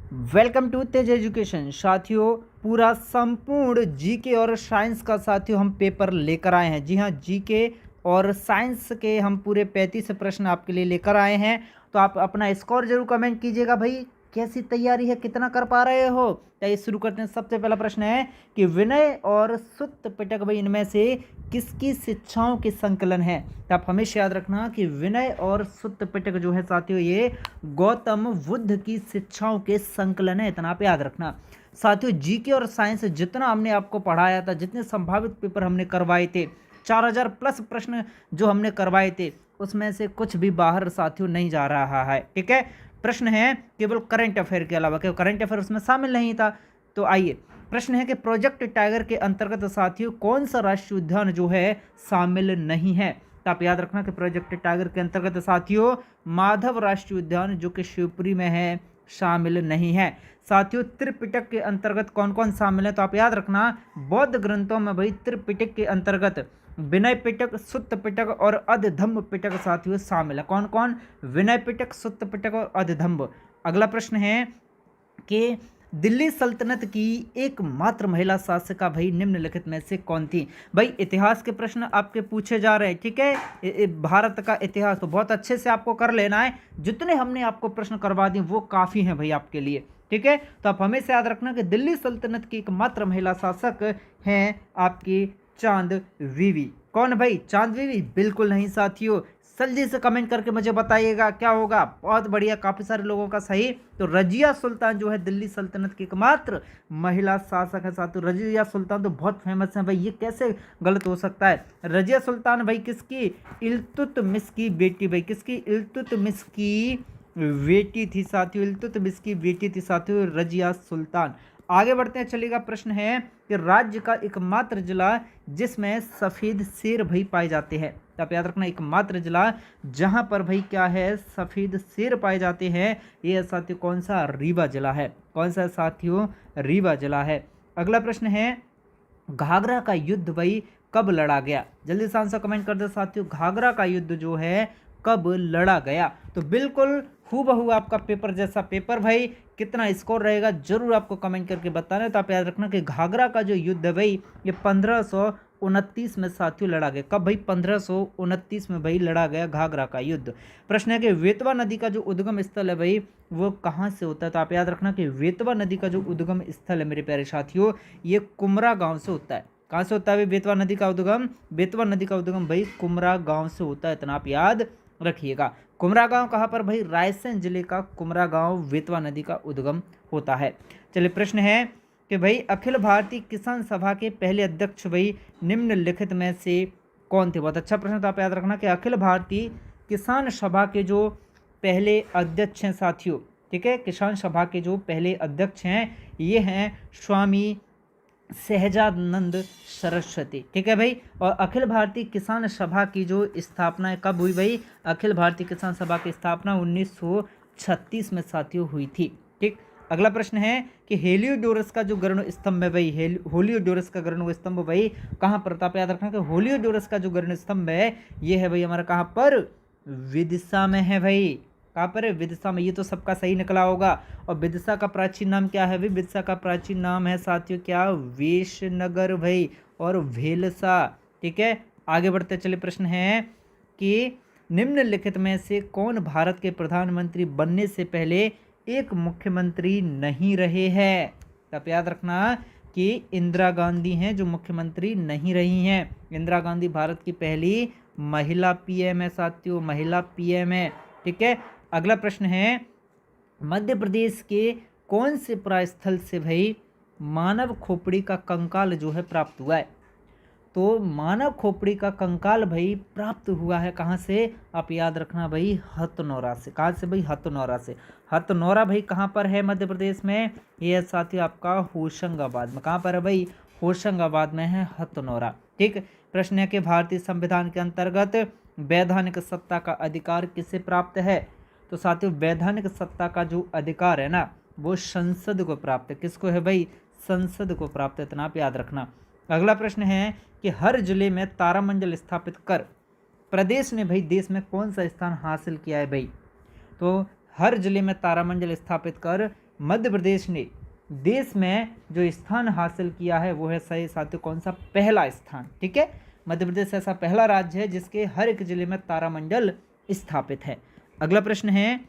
Welcome to Tej education. साथियों, पूरा संपूर्ण जीके और साइंस का साथियों हम पेपर लेकर आए हैं। जी हाँ, जीके और साइंस के हम पूरे 35 प्रश्न आपके लिए लेकर आए हैं। तो आप अपना स्कोर जरूर कमेंट कीजिएगा भाई, कैसी तैयारी है, कितना कर पा रहे हो। चलिए शुरू करते हैं। सबसे पहला प्रश्न है कि विनय और सुत्त पिटक भाई इनमें से किसकी शिक्षाओं के संकलन है। तो आप हमेशा याद रखना कि विनय और सुत्त पिटक जो है साथियों ये गौतम बुद्ध की शिक्षाओं के संकलन है, इतना आप याद रखना। साथियों, जीके और साइंस जितना हमने आपको पढ़ाया था, जितने संभावित पेपर हमने करवाए थे, 4000 प्लस प्रश्न जो हमने करवाए थे, उसमें से कुछ भी बाहर साथियों नहीं जा रहा है। ठीक है, प्रश्न है केवल करंट अफेयर के अलावा, केवल करंट अफेयर उसमें शामिल नहीं था। तो आइए, प्रश्न है कि प्रोजेक्ट टाइगर के अंतर्गत साथियों कौन सा राष्ट्रीय उद्यान जो है शामिल नहीं है। तो आप याद रखना कि प्रोजेक्ट टाइगर के अंतर्गत साथियों माधव राष्ट्रीय उद्यान जो कि शिवपुरी में है शामिल नहीं है। साथियों, त्रिपिटक के अंतर्गत कौन कौन शामिल है। तो आप याद रखना बौद्ध ग्रंथों में भाई त्रिपिटक के अंतर्गत विनय पिटक, सुत्त पिटक और अधधम्म पिटक साथियों शामिल है। कौन कौन? विनय पिटक, सुत्त पिटक और अधधम्म। अगला प्रश्न है कि दिल्ली सल्तनत की एकमात्र महिला शासिका भाई निम्नलिखित में से कौन थी। भाई इतिहास के प्रश्न आपके पूछे जा रहे हैं। ठीक है, भारत का इतिहास तो बहुत अच्छे से आपको कर लेना है। जितने हमने आपको प्रश्न करवा दिए वो काफ़ी हैं भाई आपके लिए। ठीक है, तो आप हमेशा याद रखना कि दिल्ली सल्तनत की एकमात्र महिला शासक हैं आपकी चांद बीवी। कौन भाई? चांद बीवी? बिल्कुल नहीं साथियों। जल्दी से कमेंट करके मुझे बताइएगा क्या होगा। बहुत बढ़िया, काफ़ी सारे लोगों का सही। तो रजिया सुल्तान जो है दिल्ली सल्तनत की एकमात्र महिला शासक है साथियों। रजिया सुल्तान तो बहुत फेमस है भाई, ये कैसे गलत हो सकता है। रजिया सुल्तान भाई किसकी? इल्तुतमिश की बेटी भाई। किसकी? इल्तुतमिश की बेटी थी साथियों। इल्तुतमिश की बेटी थी साथियों रजिया सुल्तान। आगे बढ़ते हैं, चलेगा। प्रश्न है कि राज्य का एकमात्र जिला जिसमें सफ़ेद शेर भाई पाए जाते हैं। तो आप याद रखना एकमात्र जिला जहां पर भाई क्या है, सफ़ेद शेर पाए जाते हैं, ये साथियों कौन सा? रीवा जिला है। कौन सा साथियों? रीवा जिला है। अगला प्रश्न है घाघरा का युद्ध भाई कब लड़ा गया। जल्दी से आंसर कमेंट कर दे साथियों, घाघरा का युद्ध जो है कब लड़ा गया। तो बिल्कुल हूबहू आपका पेपर जैसा पेपर भाई, कितना स्कोर रहेगा जरूर आपको कमेंट करके बताना है। तो आप याद रखना कि घाघरा का जो युद्ध है भाई ये 1529 में साथियों लड़ा गया। कब भाई? 1529 में भाई लड़ा गया घाघरा का युद्ध। प्रश्न है कि वेतवा नदी का जो उद्गम स्थल है भाई वो कहाँ से होता है। तो आप याद रखना कि वेतवा नदी का जो उद्गम स्थल है मेरे प्यारे साथियों ये कुमरा गांव से होता है। कहाँ से होता है भाई बेतवा नदी का उद्गम? बेतवा नदी का उद्गम भाई कुमरा गांव से होता है, इतना आप याद रखिएगा। कुमरा गांव कहाँ पर भाई? रायसेन जिले का कुमरा गांव बेतवा नदी का उद्गम होता है। चलिए, प्रश्न है कि भाई अखिल भारतीय किसान सभा के पहले अध्यक्ष भाई निम्नलिखित में से कौन थे। बहुत अच्छा प्रश्न। तो आप याद रखना कि अखिल भारतीय किसान सभा के जो पहले अध्यक्ष हैं साथियों, ठीक है, किसान सभा के जो पहले अध्यक्ष हैं ये हैं स्वामी सहजानंद सरस्वती। ठीक है भाई। और अखिल भारतीय किसान सभा की जो स्थापना कब हुई भाई? अखिल भारतीय किसान सभा की स्थापना 1936 में साथियों हुई थी। ठीक। अगला प्रश्न है कि हेलियोडोरस का जो गरुड़ स्तंभ है भाई, हेलियोडोरस का गरुड़ स्तंभ भाई कहाँ पर? आप याद रखना कि हेलियोडोरस का जो गरुड़ स्तंभ है ये है भाई हमारा कहाँ पर? विदिशा में है भाई। कहाँ पर है? विदिशा में। ये तो सबका सही निकला होगा। और विदिशा का प्राचीन नाम क्या है भाई? विदिशा का प्राचीन नाम है साथियों क्या? वेशनगर भाई और भेलसा। ठीक है, आगे बढ़ते चले। प्रश्न है कि निम्नलिखित में से कौन भारत के प्रधानमंत्री बनने से पहले एक मुख्यमंत्री नहीं रहे हैं। तो आप याद रखना कि इंदिरा गांधी हैं जो मुख्यमंत्री नहीं रही हैं। इंदिरा गांधी भारत की पहली महिला पीएम है साथियों, महिला पीएम है। ठीक है, अगला प्रश्न है मध्य प्रदेश के कौन से प्रास्थल से भाई मानव खोपड़ी का कंकाल जो है प्राप्त हुआ है। तो मानव खोपड़ी का कंकाल भाई प्राप्त हुआ है कहाँ से? आप याद रखना भाई हथनौरा से। कहाँ से भाई? हथनौरा से। हथनौरा भाई कहाँ पर है मध्य प्रदेश में? ये साथियों आपका होशंगाबाद में। कहाँ पर है भाई? होशंगाबाद में है हथनौरा। ठीक। प्रश्न है कि भारतीय संविधान के अंतर्गत वैधानिक सत्ता का अधिकार किसे प्राप्त है। तो साथियों वैधानिक सत्ता का जो अधिकार है ना वो संसद को प्राप्त है। किसको है भाई? संसद को प्राप्त है, इतना आप याद रखना। अगला प्रश्न है कि हर जिले में तारामंडल स्थापित कर प्रदेश ने भाई देश में कौन सा स्थान हासिल किया है भाई। तो हर जिले में तारामंडल स्थापित कर मध्य प्रदेश ने देश में जो स्थान हासिल किया है वो है सही साथियों कौन सा, पहला स्थान। ठीक है, मध्य प्रदेश ऐसा पहला राज्य है जिसके हर एक जिले में तारामंडल स्थापित है। अगला प्रश्न है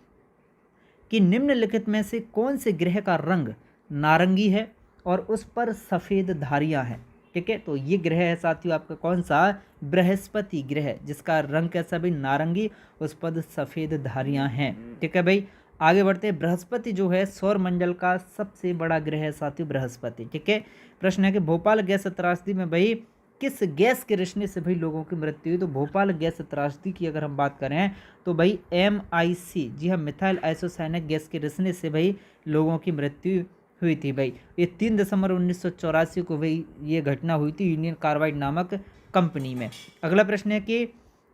कि निम्नलिखित में से कौन से ग्रह का रंग नारंगी है और उस पर सफ़ेद धारियां हैं। ठीक है, तो ये ग्रह है साथियों आपका कौन सा, बृहस्पति ग्रह, जिसका रंग कैसा भाई, नारंगी, उस पर सफ़ेद धारियां हैं। ठीक है भाई, आगे बढ़ते हैं। बृहस्पति जो है सौर मंडल का सबसे बड़ा ग्रह है साथियों, बृहस्पति। ठीक है, प्रश्न है कि भोपाल गैस त्रासदी में भाई किस गैस के रिसने से भाई लोगों की मृत्यु हुई। तो भोपाल गैस त्रासदी की अगर हम बात करें तो भाई MIC, जी हाँ, मिथाइल आइसोसाइनिक गैस के रिसने से भाई लोगों की मृत्यु हुई थी भाई। ये 3 दिसंबर 1984 को भाई ये घटना हुई थी यूनियन कार्बाइड नामक कंपनी में। अगला प्रश्न है कि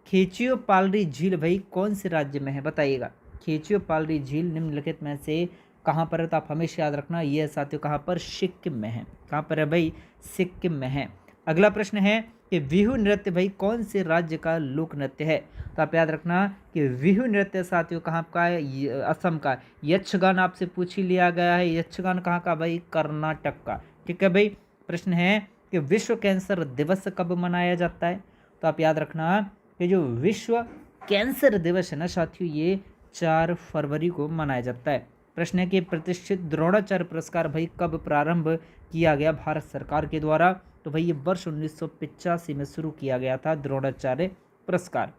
खेचियो पालरी झील भाई कौन से राज्य में है, बताइएगा। खेचियो पालरी झील निम्नलिखित में से कहाँ पर है, तो आप हमेशा याद रखना ये साथियों कहाँ पर, सिक्किम में है। कहाँ पर है भाई, सिक्किम में है। अगला प्रश्न है कि बिहू नृत्य भाई कौन से राज्य का लोक नृत्य है। तो आप याद रखना कि बिहू नृत्य साथियों कहाँ का है, असम का। यक्षगान आपसे पूछ ही लिया गया है, यक्षगान कहाँ का भाई, कर्नाटक का। ठीक है भाई, प्रश्न है कि विश्व कैंसर दिवस कब मनाया जाता है। तो आप याद रखना कि जो विश्व कैंसर दिवस है ना साथियों, ये 4 फरवरी को मनाया जाता है। प्रश्न है कि प्रतिष्ठित द्रोणाचार्य पुरस्कार भाई कब प्रारंभ किया गया भारत सरकार के द्वारा। तो भाई ये वर्ष 1985 में शुरू किया गया था द्रोणाचार्य पुरस्कार।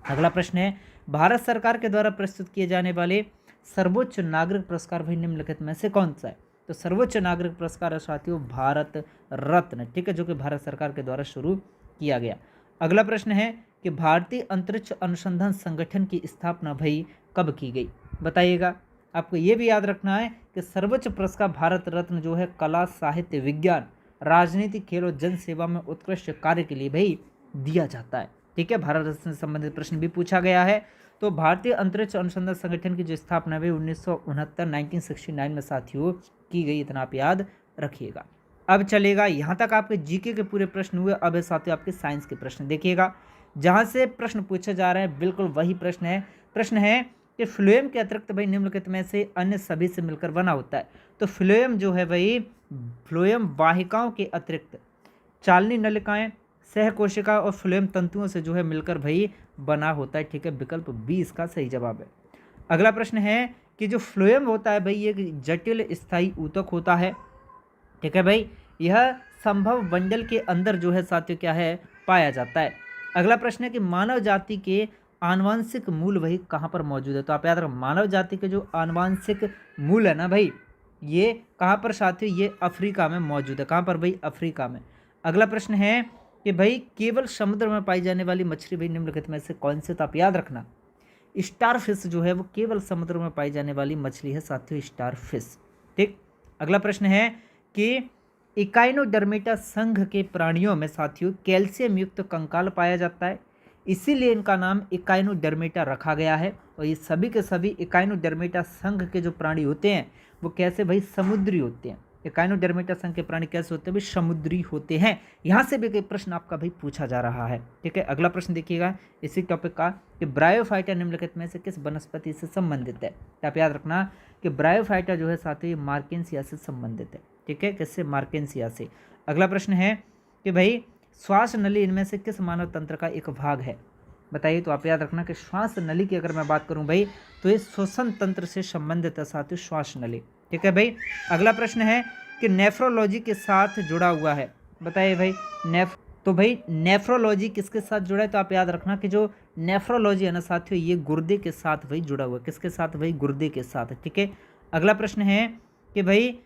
अगला प्रश्न है भारत सरकार के द्वारा प्रस्तुत किए जाने वाले सर्वोच्च नागरिक पुरस्कार भाई निम्नलिखित में से कौन सा है। तो सर्वोच्च नागरिक पुरस्कार है साथियों भारत रत्न। ठीक है, जो कि भारत सरकार के द्वारा शुरू किया गया। अगला प्रश्न है कि भारतीय अंतरिक्ष अनुसंधान संगठन की स्थापना भाई कब की गई, बताइएगा। आपको ये भी याद रखना है कि सर्वोच्च पुरस्कार भारत रत्न जो है कला, साहित्य, विज्ञान, राजनीति, खेल और जन सेवा में उत्कृष्ट कार्य के लिए भाई दिया जाता है। ठीक है, भारत रत्न से संबंधित प्रश्न भी पूछा गया है। तो भारतीय अंतरिक्ष अनुसंधान संगठन की जो स्थापना है 1969 में साथियों की गई, इतना आप याद रखिएगा। अब चलेगा, यहाँ तक आपके जीके के पूरे प्रश्न हुए। अब है साथियों आपके साइंस के प्रश्न। देखिएगा, जहाँ से प्रश्न पूछे जा रहे हैं बिल्कुल वही प्रश्न है। प्रश्न है कि फ्लोएम के अतिरिक्त भाई निम्नलिखित में से अन्य सभी से मिलकर बना होता है। तो फ्लोएम जो है भाई, फ्लोएम वाहिकाओं के अतिरिक्त चालनी नलिकाएं, सहकोशिका और फ्लोएम तंतुओं से जो है मिलकर भाई बना होता है। ठीक है, विकल्प बी इसका सही जवाब है। अगला प्रश्न है कि जो फ्लोएम होता है भाई ये जटिल स्थायी ऊतक होता है। ठीक है भाई, यह संभव बंडल के अंदर जो है साथियों क्या है, पाया जाता है। अगला प्रश्न है कि मानव जाति के आनुवांशिक मूल वही कहाँ पर मौजूद है। तो आप याद रखें, मानव जाति के जो आनुवांशिक मूल है ना भाई, ये कहाँ पर साथियों, ये अफ्रीका में मौजूद है। कहाँ पर भाई, अफ्रीका में। अगला प्रश्न है कि भाई केवल समुद्र में पाई जाने वाली मछली भाई निम्नलिखित में से कौन से। तो आप याद रखना स्टार फिश जो है वो केवल समुद्र में पाई जाने वाली मछली है साथियों, स्टार फिश। ठीक, अगला प्रश्न है कि इकाइनोडर्मेटा संघ के प्राणियों में साथियों कैल्शियम युक्त कंकाल पाया जाता है, इसीलिए इनका नाम इकाइनोडर्मेटा रखा गया है। और ये सभी के सभी इकाइनोडर्मेटा संघ के जो प्राणी होते हैं वो कैसे भाई, समुद्री होते हैं। इकाइनोडर्मेटा संघ के प्राणी कैसे होते हैं भाई, समुद्री होते हैं। यहाँ से भी कोई प्रश्न आपका भाई पूछा जा रहा है। ठीक है, अगला प्रश्न देखिएगा इसी टॉपिक का कि ब्रायोफाइटा निम्नलिखित में से किस वनस्पति से संबंधित है। तो आप याद रखना कि ब्रायोफाइटा जो है साथियों ये मार्केंसिया से संबंधित है। ठीक है, किससे, मार्केंसिया से। अगला प्रश्न है कि भाई श्वास नली इनमें से किस मानव तंत्र का एक भाग है, बताइए। तो आप याद रखना कि श्वास नली की अगर मैं बात करूं भाई तो ये श्वसन तंत्र से संबंधित है साथियों, श्वास नली। ठीक है भाई, अगला प्रश्न है कि नेफ्रोलॉजी के साथ जुड़ा हुआ है, बताइए भाई। तो भाई नेफ्रोलॉजी किसके साथ जुड़ा है। तो आप याद रखना कि जो नेफ्रोलॉजी है ना साथियों ये गुर्दे के साथ भाई जुड़ा हुआ है। किसके साथ भाई, गुर्दे के साथ। ठीक है, अगला प्रश्न है कि भाई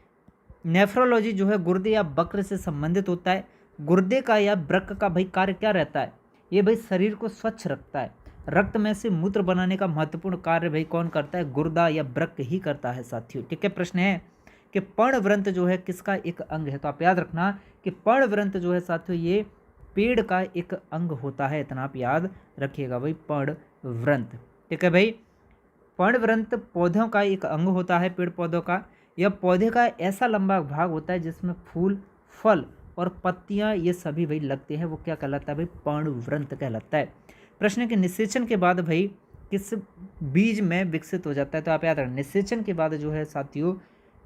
नेफ्रोलॉजी जो है गुर्दे या वक्र से संबंधित होता है। गुर्दे का या वृक्क का भाई कार्य क्या रहता है, ये भाई शरीर को स्वच्छ रखता है। रक्त में से मूत्र बनाने का महत्वपूर्ण कार्य भाई कौन करता है, गुर्दा या वृक्क ही करता है साथियों। ठीक है, प्रश्न है कि पर्णवृंत जो है किसका एक अंग है। तो आप याद रखना कि पर्णवृंत जो है साथियों ये पेड़ का एक अंग होता है, इतना आप याद रखिएगा भाई, पर्णवृंत। ठीक है भाई, पर्णवृंत पौधों का एक अंग होता है, पेड़ पौधों का। यह पौधे का ऐसा लंबा भाग होता है जिसमें फूल, फल और पत्तियां ये सभी भाई लगते हैं, वो क्या कहलाता है भाई, पर्णवृंत कहलाता है। प्रश्न के निषेचन के बाद भाई किस बीज में विकसित हो जाता है। तो आप याद रखें निषेचन के बाद जो है साथियों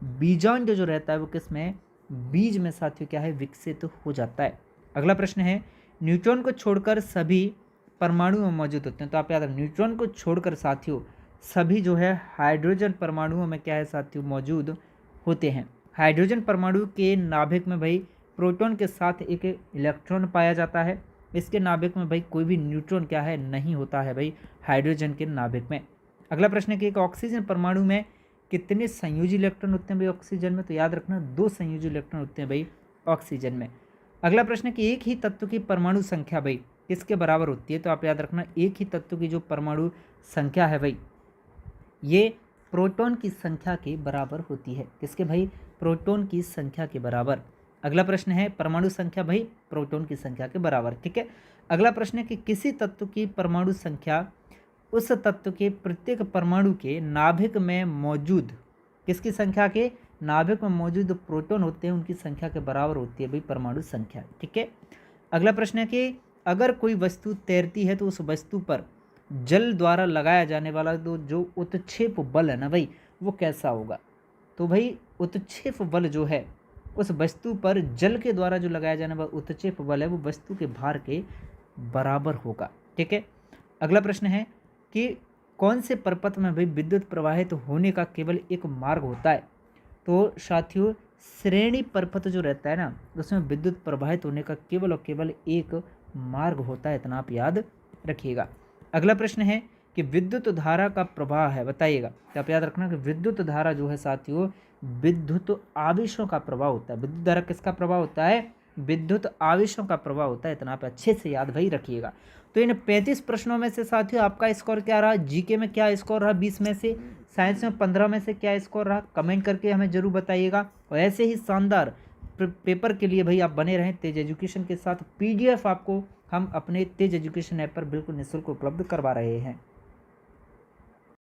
बीजांड जो रहता है वो किस में, बीज में साथियों क्या है, विकसित हो जाता है। अगला प्रश्न है, न्यूट्रॉन को छोड़कर सभी परमाणु में मौजूद होते हैं। तो आप याद रखें, न्यूट्रॉन को छोड़कर साथियों सभी जो है हाइड्रोजन परमाणुओं में क्या है साथियों, मौजूद होते हैं। हाइड्रोजन परमाणु के नाभिक में भाई प्रोटॉन के साथ एक इलेक्ट्रॉन पाया जाता है। इसके नाभिक में भाई कोई भी न्यूट्रॉन क्या है, नहीं होता है भाई हाइड्रोजन के नाभिक में। अगला प्रश्न है कि एक ऑक्सीजन परमाणु में कितने संयोजी इलेक्ट्रॉन होते हैं भाई ऑक्सीजन में। तो याद रखना 2 संयोजी इलेक्ट्रॉन होते हैं भाई ऑक्सीजन में। अगला प्रश्न है कि एक ही तत्व की परमाणु संख्या भाई किसके बराबर होती है। तो आप याद रखना एक ही तत्व की जो परमाणु संख्या है भाई ये प्रोटॉन की संख्या के बराबर होती है। किसके भाई, प्रोटॉन की संख्या के बराबर। अगला प्रश्न है परमाणु संख्या भाई प्रोटॉन की संख्या के बराबर। ठीक है। अगला प्रश्न है कि किसी तत्व की परमाणु संख्या उस तत्व के प्रत्येक परमाणु के नाभिक में मौजूद किसकी संख्या के, नाभिक में मौजूद प्रोटॉन होते हैं उनकी संख्या के बराबर होती है भाई परमाणु संख्या। ठीक है। अगला प्रश्न है कि अगर कोई वस्तु तैरती है तो उस वस्तु पर जल द्वारा लगाया जाने वाला जो उत्क्षेप बल है ना भाई वो कैसा होगा। तो भाई उत्क्षेप बल जो है उस वस्तु पर जल के द्वारा जो लगाया जाने वाला उत्क्षेप बल है वो वस्तु के भार के बराबर होगा। ठीक है। अगला प्रश्न है कि कौन से परपथ में भाई विद्युत प्रवाहित होने का केवल एक मार्ग होता है। तो साथियों श्रेणी परपथ जो रहता है ना उसमें विद्युत प्रवाहित होने का केवल और केवल एक मार्ग होता है, इतना आप याद रखिएगा। अगला प्रश्न है कि विद्युत धारा का प्रवाह है, बताइएगा। तो आप याद रखना कि विद्युत धारा जो है साथियों विद्युत आवेशों का प्रवाह होता है। विद्युत धारा किसका प्रवाह होता है, विद्युत आवेशों का प्रवाह होता है, इतना आप अच्छे से याद भाई रखिएगा। तो इन 35 प्रश्नों में से साथियों आपका स्कोर क्या रहा, जीके में क्या स्कोर रहा 20 में से, साइंस में 15 में से क्या स्कोर रहा, कमेंट करके हमें जरूर बताइएगा। और ऐसे ही शानदार पेपर के लिए भाई आप बने रहें तेज एजुकेशन के साथ। PDF आपको हम अपने तेज एजुकेशन ऐप पर बिल्कुल निःशुल्क उपलब्ध करवा रहे हैं।